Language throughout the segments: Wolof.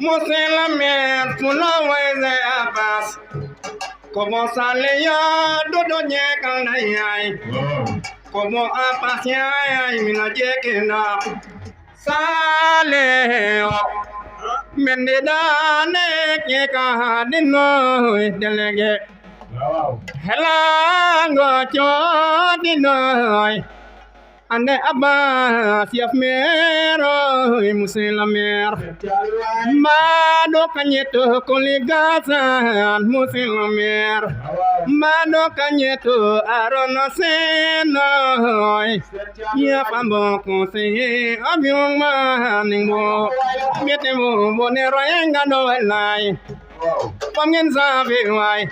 Monsieur la maire, pour l'envoyer à passe. Comment ça les y'a, dodo nyeka na yai. Comment a patient, mina jekena. Sale, mendedane nyeka dino delege. Hello, go dino. Ande abba siaf mero Monsieur la maire mado kanyeto koligasan Monsieur la maire mado kanyeto arona seno ya pambo conseiller avion ma ningo metemo bonero enga no lai pamgen zave wai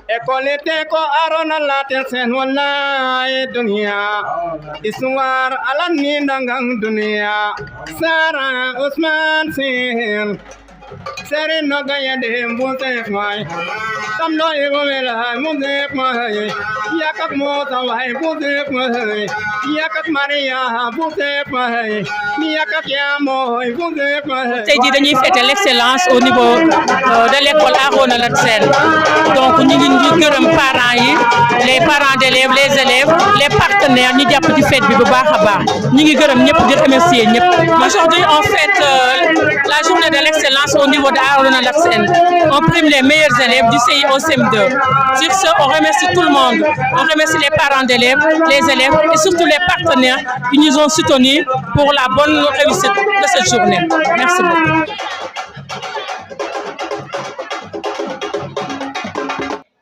École ko arona laten sen wallahi dunia iswar alani dangang dunia Sara Usman Sen Sere no gaya de mbute mai tam no ego mela mbute mai yakak mo tawai mbute mai yakak Maria mbute mai yakak yamo mbute mai tey jii dañuy fêter l'excellence au niveau de l'école Arona Latsen donc ñu ngi gërëm parents yi les parents d'élèves les élèves les partenaires ñi japp ci fête bi bu baaxa baax ñi ngi gërëm ñëpp di remercier ñëpp. Aujourd'hui on fête la journée de l'excellence au niveau de Arona Latsen. On prime les meilleurs élèves du CI au CM2. Sur ce, on remercie tout le monde. On remercie les parents d'élèves, les élèves et surtout les partenaires qui nous ont soutenus pour la bonne réussite de cette journée. Merci beaucoup.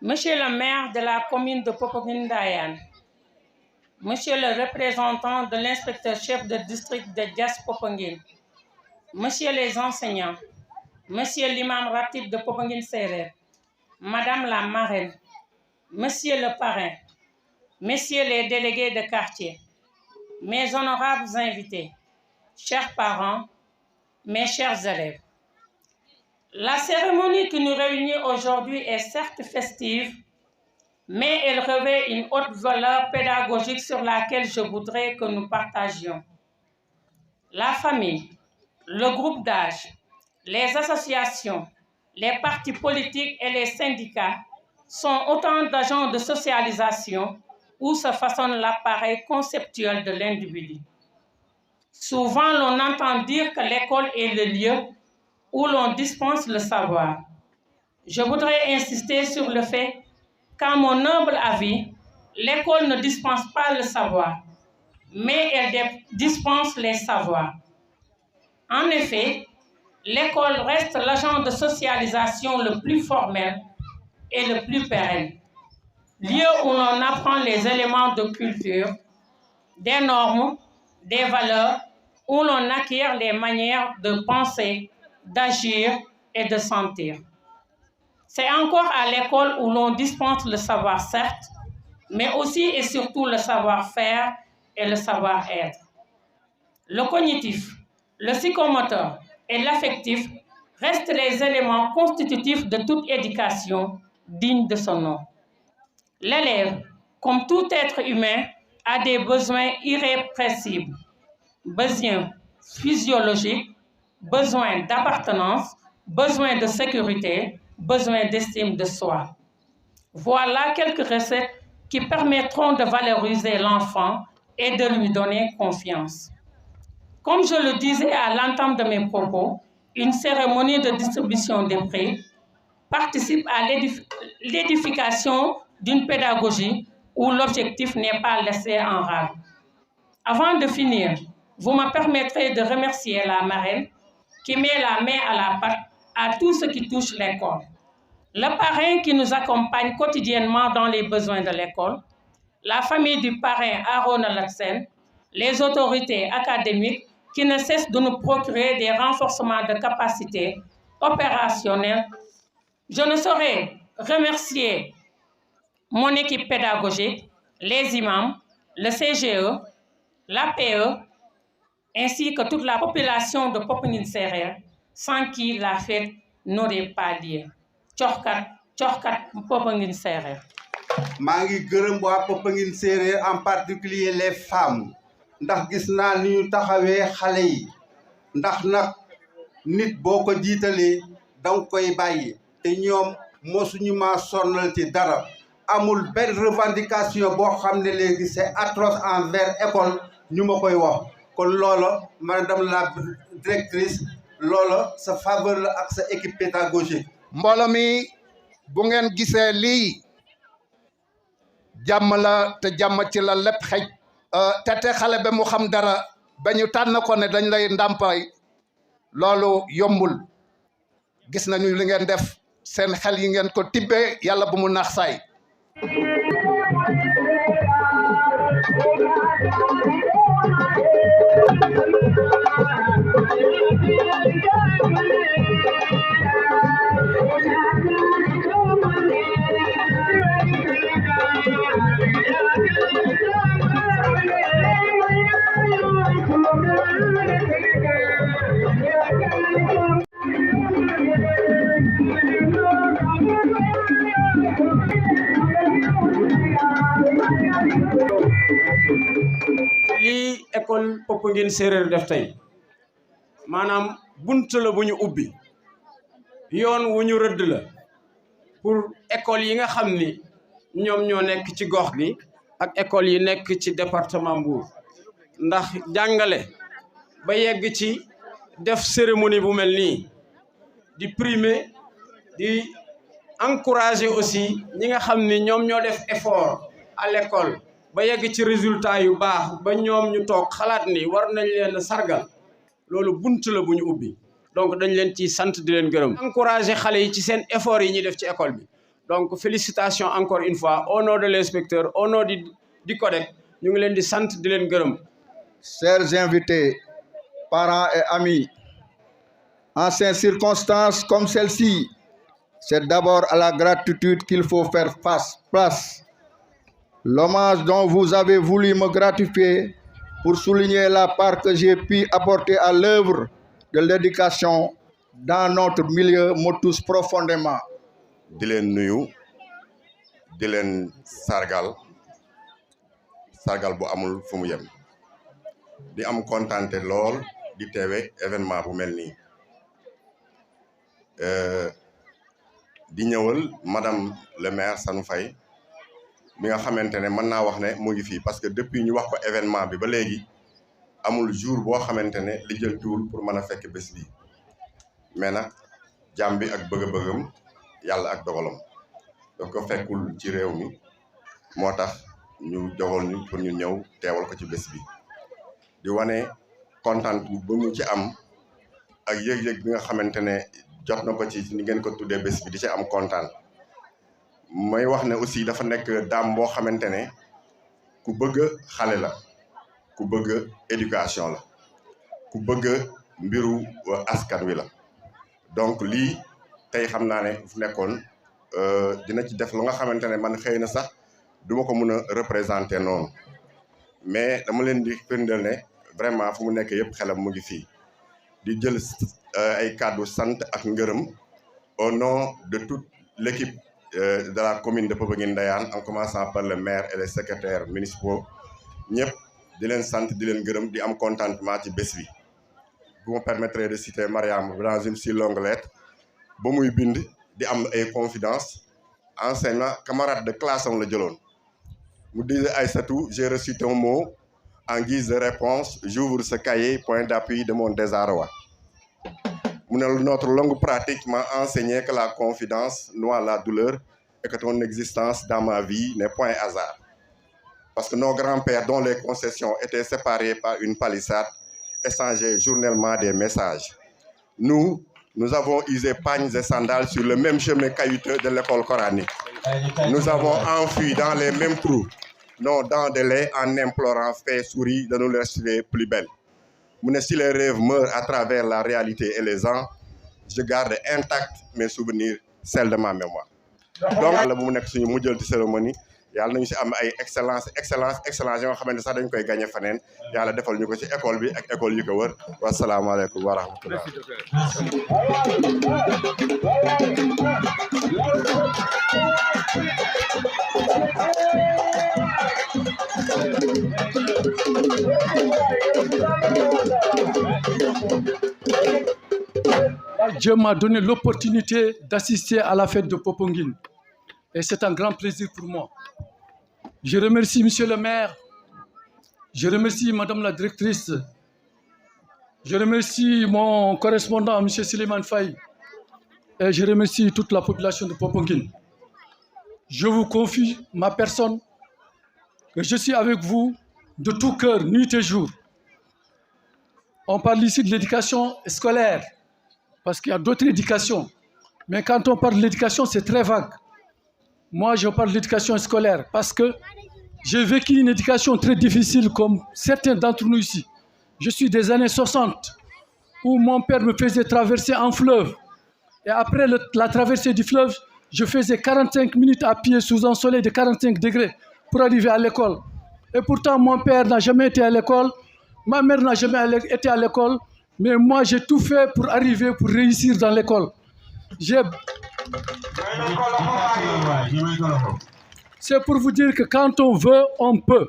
Monsieur le maire de la commune de Popenguine-Ndayane, Monsieur le représentant de l'inspecteur-chef de district de Diass-Popenguine, Monsieur les enseignants, Monsieur l'imam ratib de Popenguine-Sérère, Madame la marraine, Monsieur le parrain, Messieurs les délégués de quartier, mes honorables invités, chers parents, mes chers élèves. La cérémonie qui nous réunit aujourd'hui est certes festive, mais elle revêt une haute valeur pédagogique sur laquelle je voudrais que nous partagions. La famille, le groupe d'âge, les associations, les partis politiques et les syndicats sont autant d'agents de socialisation où se façonne l'appareil conceptuel de l'individu. Souvent, l'on entend dire que l'école est le lieu où l'on dispense le savoir. Je voudrais insister sur le fait qu'à mon humble avis, l'école ne dispense pas le savoir, mais elle dispense les savoirs. En effet, l'école reste l'agent de socialisation le plus formel et le plus pérenne. Lieu où l'on apprend les éléments de culture, des normes, des valeurs, où l'on acquiert les manières de penser, d'agir et de sentir. C'est encore à l'école où l'on dispense le savoir, certes, mais aussi et surtout le savoir-faire et le savoir-être. Le cognitif, le psychomoteur et l'affectif restent les éléments constitutifs de toute éducation digne de son nom. L'élève, comme tout être humain, a des besoins irrépressibles, besoins physiologiques, besoins d'appartenance, besoins de sécurité, besoins d'estime de soi. Voilà quelques recettes qui permettront de valoriser l'enfant et de lui donner confiance. Comme je le disais à l'entame de mes propos, une cérémonie de distribution des prix participe à l'édification d'une pédagogie où l'objectif n'est pas laissé en rade. Avant de finir, vous me permettrez de remercier la marraine qui met la main à la pâte à tout ce qui touche l'école, le parrain qui nous accompagne quotidiennement dans les besoins de l'école, la famille du parrain Arona Latsen, les autorités académiques qui ne cessent de nous procurer des renforcements de capacités opérationnelles. Je ne saurais remercier mon équipe pédagogique, les imams, le CGE, l'APE, ainsi que toute la population de Popenguine-Sérère, sans qui la fête n'aurait pas lieu. Tchorkat Popenguine-Sérère. maa ngi gërëm waa Popenguine-Sérère en particulier les femmes ndax gis naa ni ñu taxawee xale yi ndax nag nit boo ko jiitalee danga koy bàyyi te ñoom mosuñu maa sonnal ci dara amul benn revendication boo xam ne léegi c'est atroce envers école ñu ma koy wax kon loola madame la directrice loola sa faveur la ak sa équipe pédagogique. mbooloo mi bu ngeen gisee lii jàmm la te jàmm ci la lépp xëj te xale ba mu xam dara ba ñu tànn ko ne dañ lay ndàmpaay loolu yombul gis nañu li ngeen def seen xel yi ngeen ko tibbee yàlla bu mu naax saay lii école Popenguine séeréer def tey maanaam bunt la bu ñu ubbi yoon wu ñu rëdd la pour école yi nga xam ni ñoom ñoo nekk ci gox gi ak école yi nekk ci département Mbour ndax jàngale ba yegg ci def cérémonie bu mel nii di primer di encourager aussi ñi nga xam ni ñoom ñoo def effort à l'école ba yegg ci résultat yu baax ba ñoom ñu toog xalaat ni war nañ leen sargal loolu bunt la bu ñu ubbi donc dañ leen ci sant di leen gërëm encourager xale yi ci seen effort yi ñuy def ci école bi donc félicitations encore une fois au nom de l'inspecteur au nom du CODEC ñu ngi leen di sant di leen gërëm. Chers invités, parents et amis, en ces circonstances comme celle-ci, c'est d'abord à la gratitude qu'il faut faire place. L'hommage dont vous avez voulu me gratifier pour souligner la part que j'ai pu apporter à l'œuvre de l'éducation dans notre milieu me touche profondément. di leen nuyu di leen sargal bu amul fu mu yem di am kontante lool di teewe événement bu mel nii di ñëwal madame le maire Sanou Faye mi nga xamante ne mën naa wax ne mu ngi fii parce que depuis ñu wax ko événement bi ba léegi amul jour boo xamante ne li jël tuul pour mën a fekk bés bi mais nag jàmm bi ak bëgg-bëggam yàlla ak dogalam donc ko fekkul ci réew mi moo tax ñu dogal ñu pour ñu ñëw teewal ko ci bés bi di wane kontaan ba mu ci am ak yëg-yëg bi nga xamante ne jot na ko ci ni ngeen ko tuddee bés bi di ci am kontaan may wax ne aussi dafa nekk daam boo xamante ne ku bëgg xale la ku bëgg éducation la ku bëgg mbiru askan wi la donc lii tey xam naa ne fu nekkoon dina ci def lu nga xamante ne man xëy na sax duma ko mën a représenter noonu mais dama leen di firndeel ne vraiment fu mu nekk yëpp xelam mu ngi fii di jël ay kàddu sant ak ngërëm au nom de toute l'équipe de la commune de Popenguine Ndayane en commençant par le maire et les secrétaires municipaux ñëpp di leen sant di leen gërëm di am contentement ci bés bi. Vous me permettrez de citer Mariam dans une si longue lettre ba muy bind di am ay confidence enseignant camarade de classe am la jëloon mu disait Aïssatou, j'ai reçu ton mot en guise de réponse, j'ouvre ce cahier, point d'appui de mon désarroi. Notre longue pratique m'a enseigné que la confidence noie la douleur et que ton existence dans ma vie n'est point hasard. Parce que nos grands-pères, dont les concessions étaient séparées par une palissade, échangeaient journellement des messages. Nous avons usé pagnes et sandales sur le même chemin caillouteux de l'école coranique. Nous avons enfui dans les mêmes trous nos dents de lait en implorant fait souris de nous laisser plus belles. Si les rêves meurent à travers la réalité et les ans, je garde intact mes souvenirs, celles de ma mémoire. Donc, la bu mu nekk suñu mujjal ci cérémonie yàlla nañu si am ay excellence yoo xamante sax dañ koy gagné faneen yàlla defal ñu ko ci école bi ak école yi ko wër wasalaamaaleykum wa rahmatullah. Dieu m'a donné l'opportunité d'assister à la fête de Popenguine. Et c'est un grand plaisir pour moi. Je remercie Monsieur le maire, je remercie Madame la directrice, je remercie mon correspondant, M. Suleiman Faye, et je remercie toute la population de Popenguine. Je vous confie ma personne, que je suis avec vous de tout cœur, nuit et jour. On parle ici de l'éducation scolaire, parce qu'il y a d'autres éducations. Mais quand on parle de l'éducation, c'est très vague. Moi, je parle de l'éducation scolaire, parce que j'ai vécu une éducation très difficile, comme certains d'entre nous ici. Je suis des années 60, où mon père me faisait traverser un fleuve. Et après la traversée du fleuve, je faisais 45 minutes à pied sous un soleil de 45 degrés pour arriver à l'école. Et pourtant, mon père n'a jamais été à l'école, ma mère n'a jamais été à l'école, mais moi, j'ai tout fait pour arriver, pour réussir dans l'école. C'est pour vous dire que quand on veut, on peut.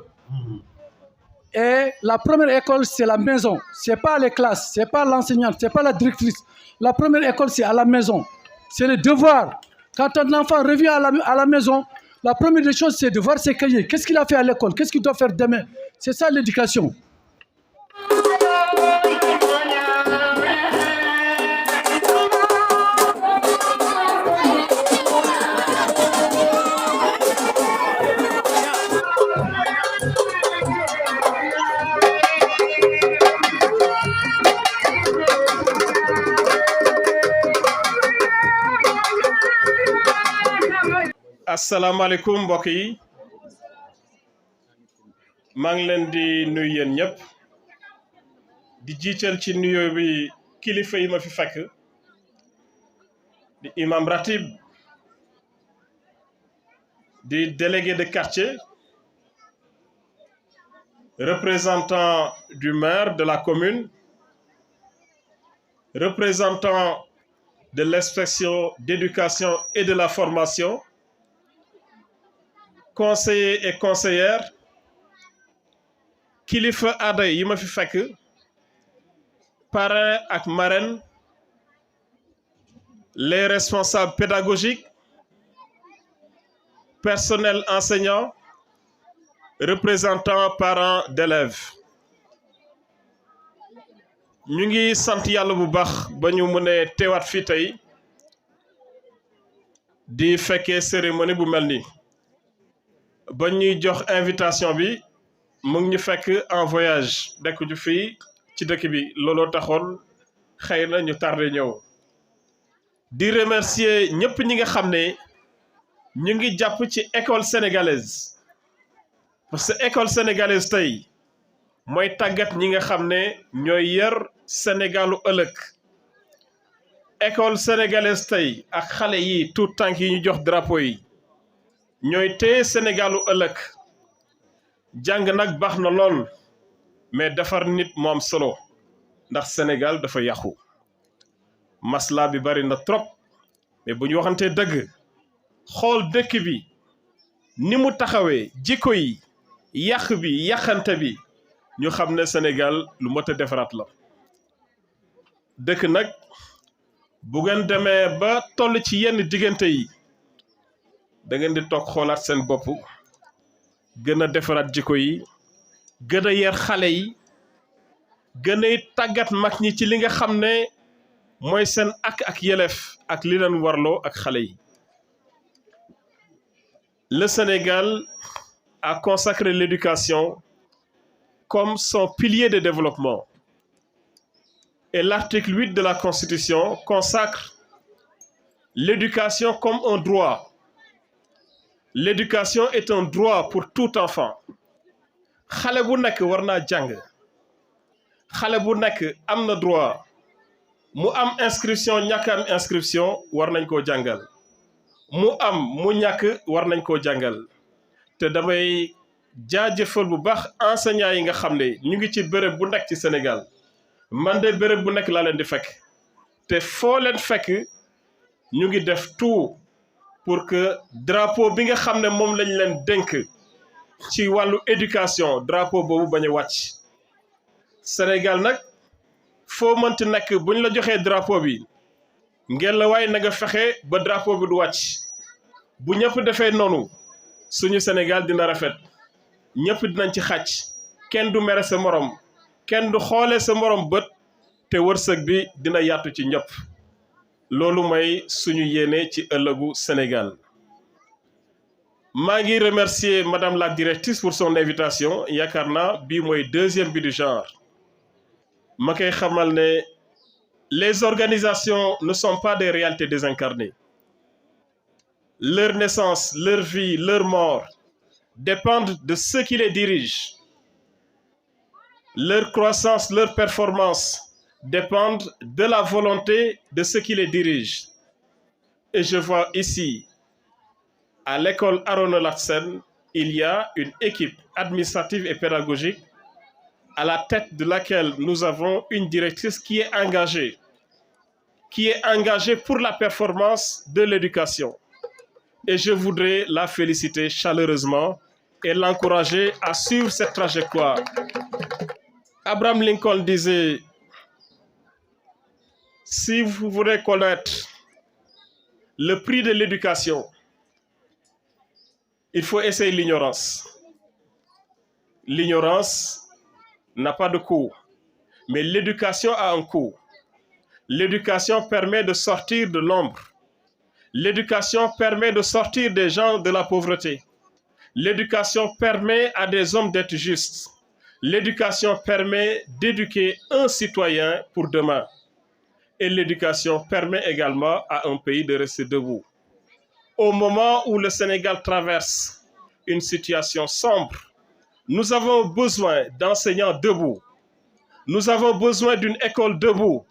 Et la première école, c'est la maison. Ce n'est pas les classes, ce n'est pas l'enseignante, ce n'est pas la directrice. La première école, c'est à la maison. C'est le devoir. Quand un enfant revient à la maison, la première des choses, c'est de voir ses cahiers. Qu'est-ce qu'il a fait à l'école? Qu'est-ce qu'il doit faire demain? C'est ça l'éducation. asalaamaaleykum mbokk yi maa ngi leen di nuyu yéen ñëpp di jiital ci nuyoo bi kilifa yi ma fi fekk di imam ratib di délégué de quartier représentant du maire de la commune représentant de l'inspection d'éducation et de la formation conseillers et conseillères kilifa aada yi ma fi fekk parrain ak marraine les responsables pédagogiques personnel enseignant représentants parents d'élèves ñu ngi sant yàlla bu baax ba ñu mënee teewaat fii tey di fekkee cérémonie bu mel nii ba ñuy jox invitation bi mu ngi ñu fekk en voyage dekk ju fii ci dëkk bi looloo taxoon xëy na ñu tardé ñëw di remercier ñëpp ñi nga xam ne ñu ngi jàpp ci école sénégalaise parce que école sénégalaise tey mooy tàggat ñi nga xam ne ñooy yar Sénégalu ëllëg école sénégalaise tey ak xale yi tout tànk yi ñu jox drapeau yi ñooy téye Sénégalu ëllëg jàng nag baax na lool mais defar nit moom solo ndax Sénégal dafa yàqu masla bi bari na trop mais bu ñu waxantee dëgg xool dëkk bi ni mu taxawee jikko yi yàq bi yàqante bi ñu xam ne Sénégal lu mot a defaraat la dëkk nag bu ngeen demee ba toll ci yenn diggante yi da ngeen di toog xoolaat seen bopp gën a defaraat jikko yi gën a yar xale yi gën a tàggat mag ñi ci li nga xam ne mooy seen ak yelef ak li leen warloo ak xale yi. Le Sénégal a consacré l'éducation comme son pilier de développement. Et l'article 8 de la Constitution consacre l'éducation comme un droit. L'éducation est un droit pour tout enfant. Xale bu nekk war naa jàng xale bu nekk am na droit mu am inscription ñàkk am inscription war nañ koo jàngal mu am mu ñàkk war nañ koo jàngal te damay jaajëfal bu baax enseignants yi nga xam ne ñu ngi ci béréb bu nekk ci Sénégal man de béréb bu nekk laa leen di fekk te foo leen fekk ñu ngi def tout pour que drapeau bi nga xam ne moom lañ leen dénk ci wàllu éducation drapeau boobu bañ a wàcc Sénégal nag foo mënti nekk buñ la joxee drapeau bi ngeen la waaye na nga fexe ba drapeau bi du wàcc bu ñëpp defee noonu suñu Sénégal dina rafet ñëpp dinañ ci xàcc kenn du mere sa morom kenn du xoole sa morom bët te wërsëg bi dina yaatu ci ñëpp loolu mooy suñu yéene ci ëllëgu Sénégal. maa ngi remercier madame la directrice pour son invitation yaakaar naa bii mooy deuxième bi du genre ma koy xamal ne les organisations ne sont pas des réalités désincarnées. Leur naissance, leur vie, leur mort dépendent de ceux qui les dirigent. Leur croissance, leur performance dépendent de la volonté de ceux qui les dirigent. Et je vois ici, à l'école Arona Latsen, il y a une équipe administrative et pédagogique à la tête de laquelle nous avons une directrice qui est engagée pour la performance de l'éducation. Et je voudrais la féliciter chaleureusement et l'encourager à suivre cette trajectoire. Abraham Lincoln disait, si vous voulez connaître le prix de l'éducation, il faut essayer l'ignorance. L'ignorance n'a pas de coût, mais l'éducation a un coût. L'éducation permet de sortir de l'ombre. L'éducation permet de sortir des gens de la pauvreté. L'éducation permet à des hommes d'être justes. L'éducation permet d'éduquer un citoyen pour demain. Et l'éducation permet également à un pays de rester debout. Au moment où le Sénégal traverse une situation sombre, nous avons besoin d'enseignants debout. Nous avons besoin d'une école debout.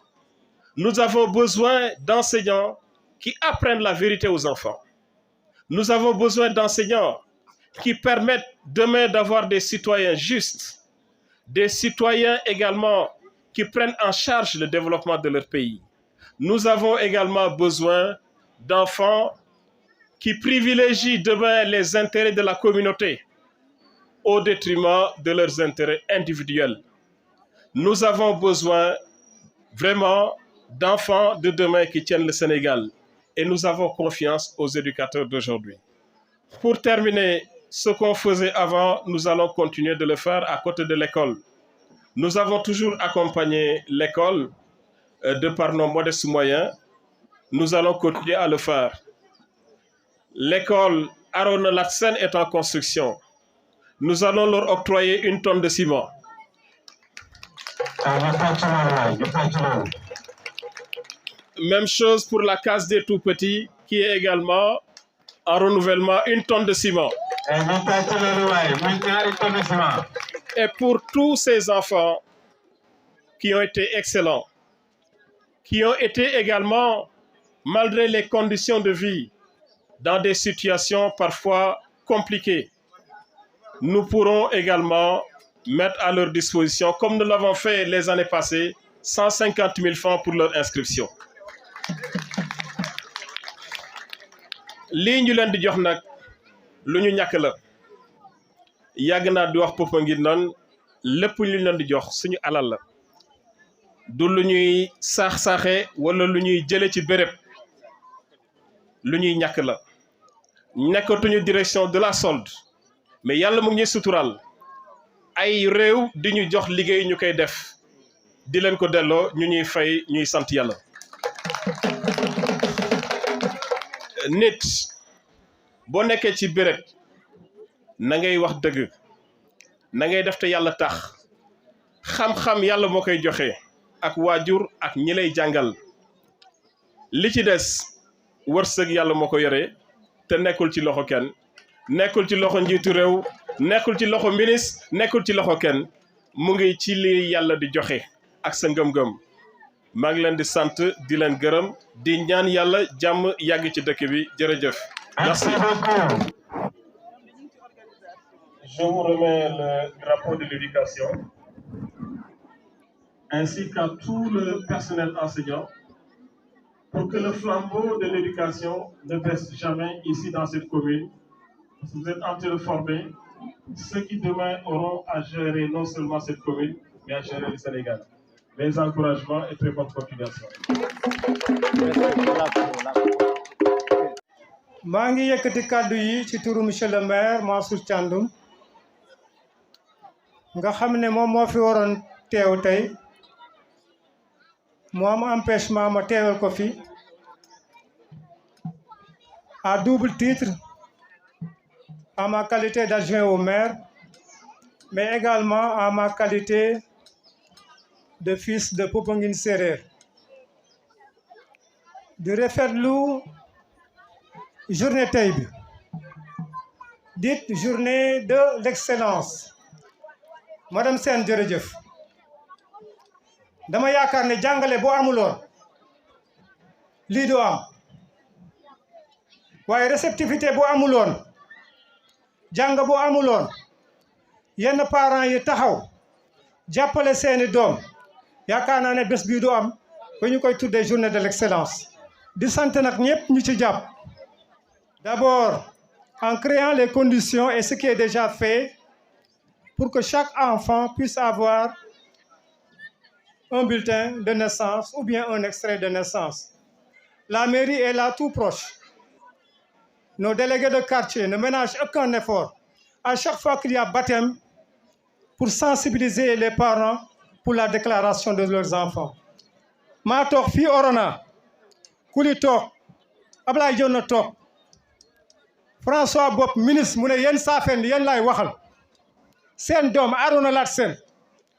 Nous avons besoin d'enseignants qui apprennent la vérité aux enfants. Nous avons besoin d'enseignants qui permettent demain d'avoir des citoyens justes, des citoyens également qui prennent en charge le développement de leur pays. Nous avons également besoin d'enfants qui privilégient demain les intérêts de la communauté au détriment de leurs intérêts individuels. Nous avons besoin vraiment d'enfants de demain qui tiennent le Sénégal. Et nous avons confiance aux éducateurs d'aujourd'hui. Pour terminer, ce qu'on faisait avant, nous allons continuer de le faire à côté de l'école. Nous avons toujours accompagné l'école de par nos modestes moyens. Nous allons continuer à le faire. L'école Arona Latsen est en construction. Nous allons leur octroyer 1 tonne de ciment. Même chose pour la case des tout-petits, qui est également en renouvellement, 1 tonne de ciment. Et pour tous ces enfants qui ont été excellents, qui ont été également, malgré les conditions de vie, dans des situations parfois compliquées, nous pourrons également mettre à leur disposition, comme nous l'avons fait les années passées, 150 000 francs pour leur inscription. lii ñu leen di jox nag lu ñu ñàkk la yàgg naa di wax Popenguine noonu lépp lu ñu leen di jox suñu alal la du lu ñuy saax-saaxee wala lu ñuy jële ci béréb lu ñuy ñàkk la nekkatuñu direction de la solde mais yàlla mu ngi ñuy sutural ay réew di ñu jox liggéey ñu koy def di leen ko delloo ñu ñuy fay ñuy sant yàlla. Nit boo nekkee ci béréb na ngay wax dëgg na ngay def te yàlla tax xam-xam yàlla moo koy joxe ak waajur ak ñi lay jàngal li ci des wërsëg yàlla moo ko yore te nekkul ci loxo kenn nekkul ci loxo njiitu réew nekkul ci loxo ministre nekkul ci loxo kenn mu ngi ci li yàlla di joxe ak sa ngëm-ngëm maa ngi leen di sant di leen gërëm di ñaan yàlla jàmm yàgg ci dëkk bi jërëjëf. Merci. Je vous remets le drapeau de l'éducation ainsi qu'à tout le personnel enseignant pour que le flambeau de l'éducation ne baisse jamais ici dans cette commune. Vous êtes en train de former ceux qui demain auront à gérer non seulement cette commune, mais à gérer le Sénégal. mes encouragements et très bonne continuation. maa ngi yëkkati kàddu yi ci turu monsieur le maire Mansour Thiandoum nga xam ne moom moo fi waroon teew tey mu am empêchement ma teewal ko fi à double titre en ma qualité d'adjoint au maire mais également en ma qualité de fils de Popenguine Séréer di rafetlu journée tey bi dite journée de l'excellence madame Sène jërëjëf dama yaakaar ne jàngale boo amuloon lii doo am waaye réceptivité boo amuloon jàng boo amuloon yenn parents yi taxaw jàppale seeni doom yaakaar naa ne bés bii du am ba ñu koy tuddee journée de l'excellence di sant nag ñëpp ñu ci jàpp d'abord en créant les conditions et ce qui est déjà fait pour que chaque enfant puisse avoir un bulletin de naissance ou bien un extrait de naissance. La mairie est là tout proche. Nos délégués de quartier ne ménagent aucun effort à chaque fois qu'il y a baptême pour sensibiliser les parents pour la déclaration de leurs enfants. maa toog fii Orona Kuli toog Ablaye Dione toog François Bopp ministre mu ne yéen Saafeen yéen laay waxal seen doom Arona Lat Sène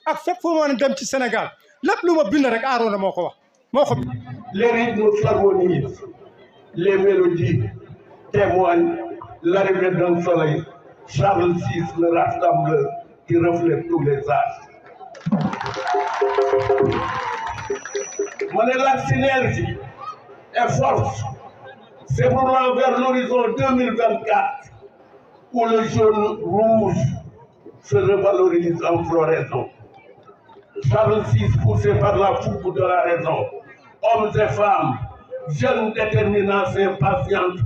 ak fépp fu mu mën a dem ci Sénégal lépp lu ma bind rek Arona moo ko wax moo ko bind. Les rythmes s'harmonisent, les mélodies témoignent l'arrivée d'un soleil. Charles VI, le rassembleur qui reflète tous les âges. La synergie est force. C'est pour moi vers l'horizon 2024 où le jaune rouge se revalorise en floraison. Charles VI, poussé par la fougue de la raison, hommes et femmes, jeunes déterminants et impatients,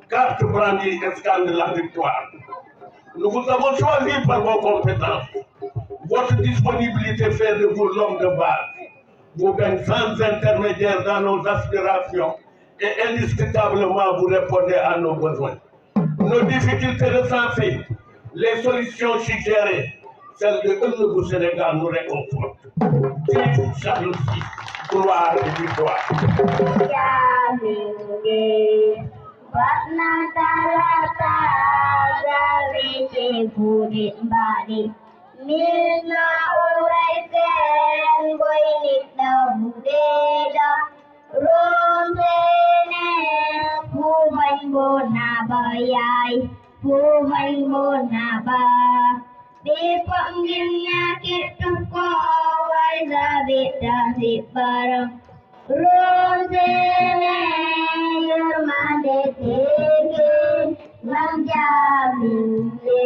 carte brandie et scandent la victoire. Nous vous avons choisi par vos compétences. Votre disponibilité fait de vous l'homme de base. Vous gagnez sans intermédiaire dans nos aspirations et indiscutablement vous répondez à nos besoins. Nos difficultés recensées, les solutions suggérées, celles de Eux au Sénégal nous réconfortent. Vive Charles VI, gloire et victoire. Milna uraisen boinitna budeda romene puman bona bayai puman bona ba Popenguine kitko waiza beta siparang romene yurmande tege namjamile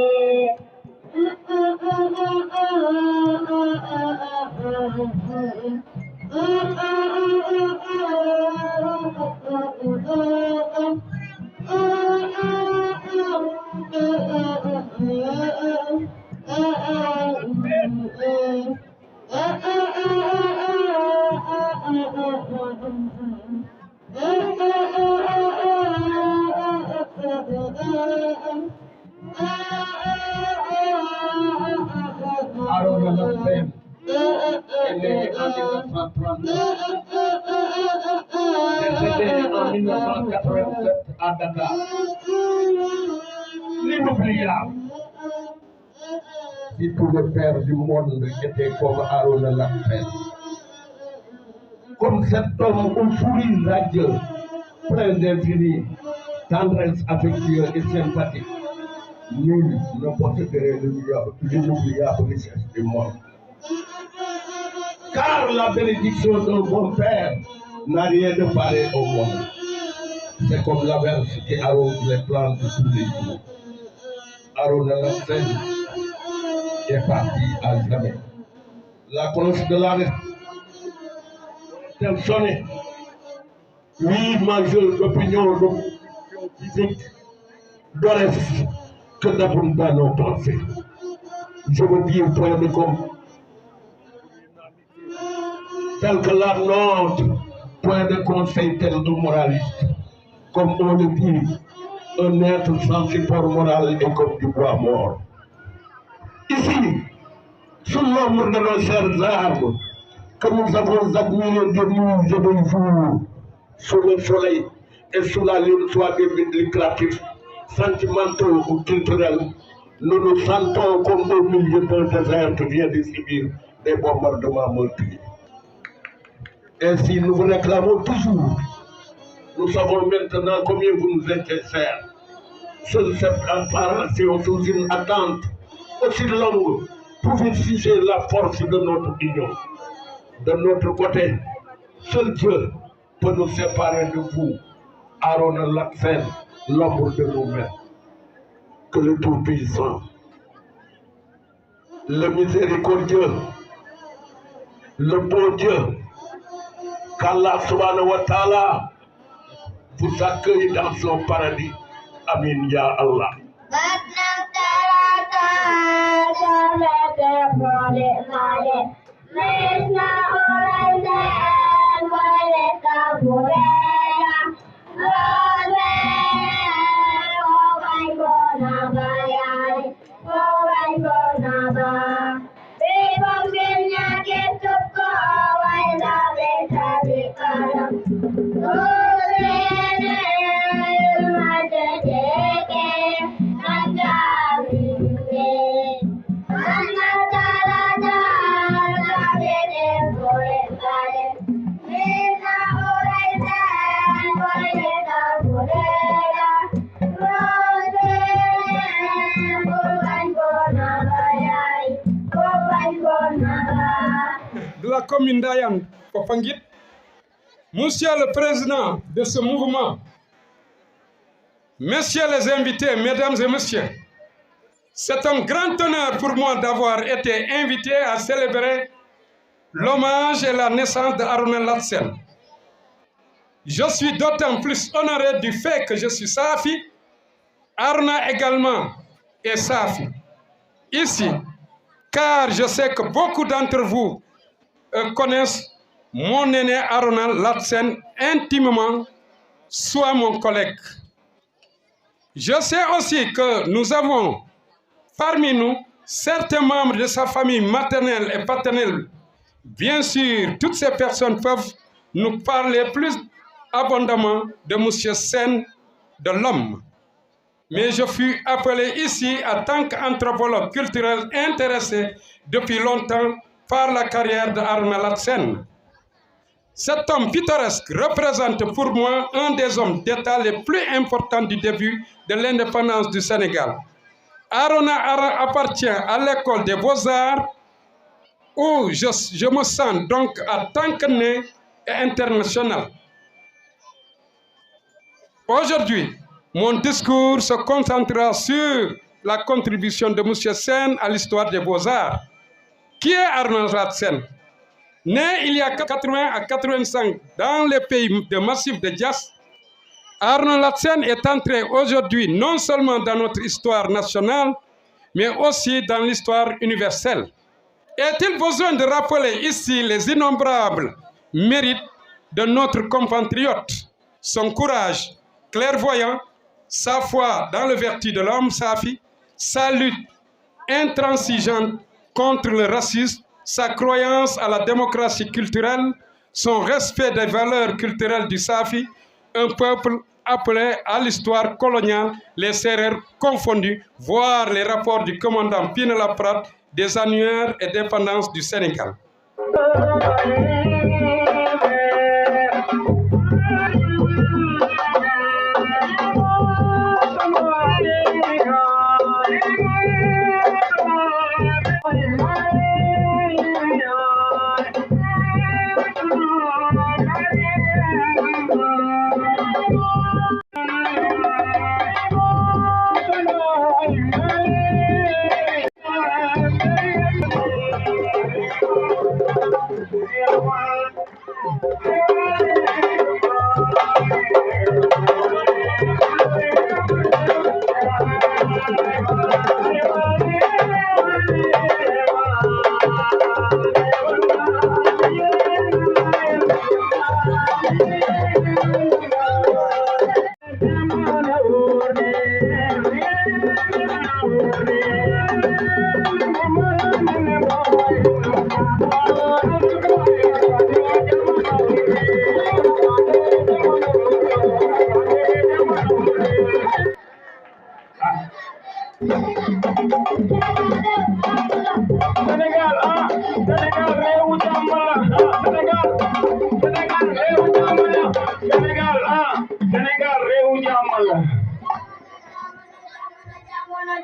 Arona Lat Sène est né en 1939. Décédé en 1987 à Dakar. L'inoubliable. Si tous les pères du monde étaient comme Arona Lat Sène, comme cet homme au sourire radieux, plein d'infini, tendresse affectueuse et sympathique, nul ne posséderait l'inoubliable richesse du monde. Car la bénédiction d'un bon père n'a rien de pareil au monde. C'est comme la verse qui arrose les plantes de tous les jours. Arona Lat Sène est parti à jamais. La cloche de la tel sonné. Oui, majeur d'opinion physique, d'oref, que d'abondant nos pensées. Je veux dire point de com. tel que la nôtre, point de conseil tel de moraliste. Comme on le dit, un être sans support moral est comme du bois mort. Ici, sous l'ombre de nos chers arbres, que nous avons admirés de nuit et de jour, sous le soleil et sous la lune, soit des buts lucratifs, sentimentaux ou culturels, nous nous sentons comme au milieu d'un désert qui vient de subir des bombardements meurtriers. Ainsi, nous vous réclamons toujours. Nous savons maintenant combien vous nous étiez chers. Seule cette apparation sous une attente aussi longue pouvait figer la force de notre union. De notre côté, seul Dieu peut nous séparer de vous. Arona Laksen, l'ombre de nous-mêmes. Que le Tout-Puissant, le miséricordieux, le bon Dieu, qu'Allah subhanahu wa ta'ala vous accueille dans son paradis. Amin ya Allah. De la commune d'Ayan Popangit, Monsieur le Président de ce mouvement, Messieurs les invités, Mesdames et Messieurs, c'est un grand honneur pour moi d'avoir été invité à célébrer l'hommage et la naissance de Arona Latsen. Je suis d'autant plus honoré du fait que je suis Safi, Arona également est Safi. Ici, car je sais que beaucoup d'entre vous connaissent mon aîné Arona Latsen intimement, soit mon collègue. Je sais aussi que nous avons parmi nous certains membres de sa famille maternelle et paternelle. Bien sûr, toutes ces personnes peuvent nous parler plus abondamment de M. Sen, de l'homme. Mais je fus appelé ici en tant qu'anthropologue culturel intéressé depuis longtemps par la carrière de Arona Latsen. Cet homme pittoresque représente pour moi un des hommes d'État les plus importants du début de l'indépendance du Sénégal. Arona appartient à l'école des Beaux-Arts où je me sens donc en tant que né et international. Aujourd'hui, mon discours se concentrera sur la contribution de M. Sen à l'histoire des Beaux-Arts. Qui est Arona Latsen? Né il y a 80 à 85 dans les pays de massif de Diass, Arona Latsen est entré aujourd'hui non seulement dans notre histoire nationale, mais aussi dans l'histoire universelle. Est-il besoin de rappeler ici les innombrables mérites de notre compatriote, son courage clairvoyant, sa foi dans le vertu de l'homme Safi, sa lutte intransigeante contre le racisme, sa croyance à la démocratie culturelle, son respect des valeurs culturelles du Safi, un peuple appelé à l'histoire coloniale, les Sérères confondus, voir les rapports du commandant Pinet-Laprade des annuaires et dépendances du Sénégal. Yeah.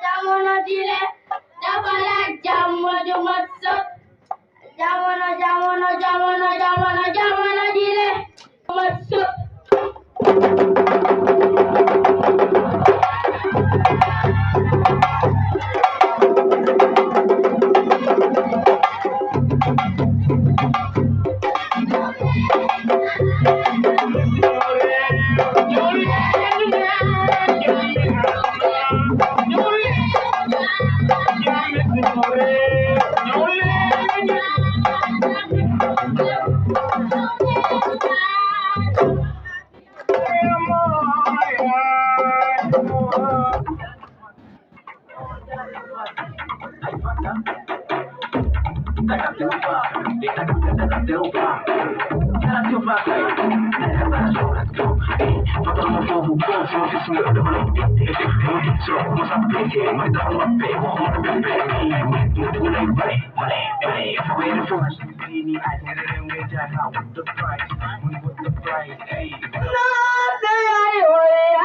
jamono jile dafa laaj jàmm ju mat sëkk jamono jile mat sëkk No,